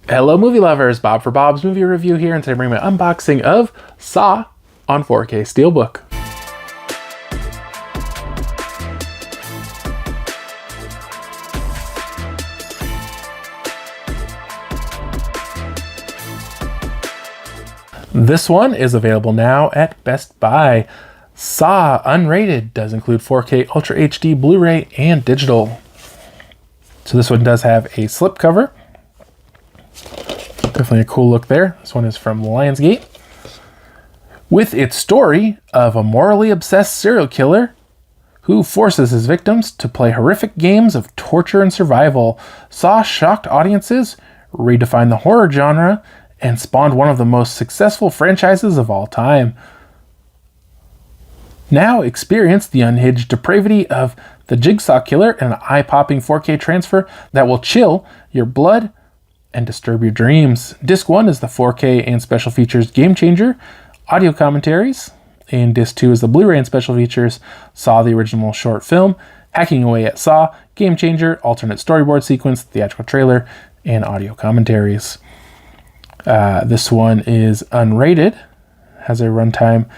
Hello movie lovers, Bob for Bob's Movie Review here, and today I'm bringing my unboxing of Saw on 4K Steelbook. This one is available now at Best Buy. Saw Unrated does include 4K Ultra HD Blu-ray and digital. So this one does have a slipcover. Definitely a cool look there. This one is from Lionsgate. With its story of a morally obsessed serial killer who forces his victims to play horrific games of torture and survival, Saw shocked audiences, redefined the horror genre, and spawned one of the most successful franchises of all time. Now experience the unhinged depravity of the Jigsaw Killer in an eye-popping 4K transfer that will chill your blood and disturb your dreams. Disc 1 is the 4K and special features Game Changer audio commentaries, and Disc 2 is the Blu-ray and special features Saw the original short film, Hacking Away at Saw, Game Changer, alternate storyboard sequence, theatrical trailer, and audio commentaries. This one is unrated, has a runtime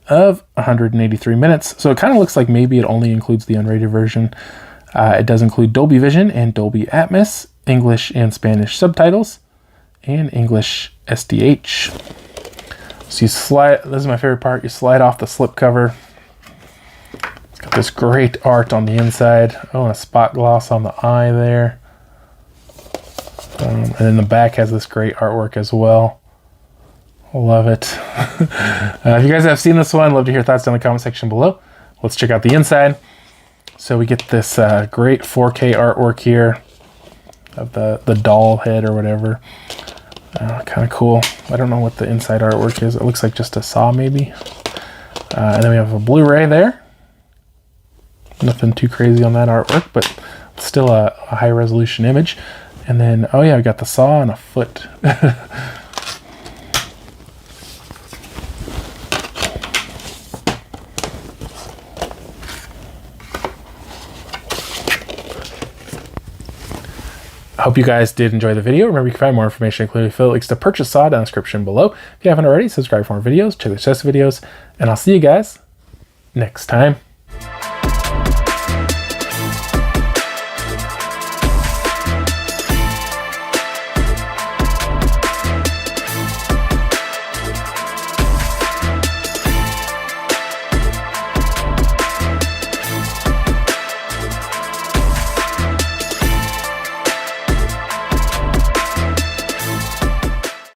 of 183 minutes, so it kind of looks like maybe it only includes the unrated version. It does include Dolby Vision and Dolby Atmos, English and Spanish subtitles, and English SDH. So you slide, this is my favorite part, you slide off the slipcover. It's got this great art on the inside. Oh, and a spot gloss on the eye there. And then the back has this great artwork as well. Love it. If you guys have seen this one, love to hear thoughts down in the comment section below. Let's check out the inside. So we get this great 4K artwork here of the doll head or whatever. Kind of cool. I don't know what the inside artwork is. It looks like just a saw maybe. And then we have a Blu-ray there. Nothing too crazy on that artwork, but still a high resolution image. And then, oh yeah, we got the saw and a foot. I hope you guys did enjoy the video. Remember, you can find more information, including affiliate links to purchase Saw down in the description below. If you haven't already, subscribe for more videos, check the test videos, and I'll see you guys next time.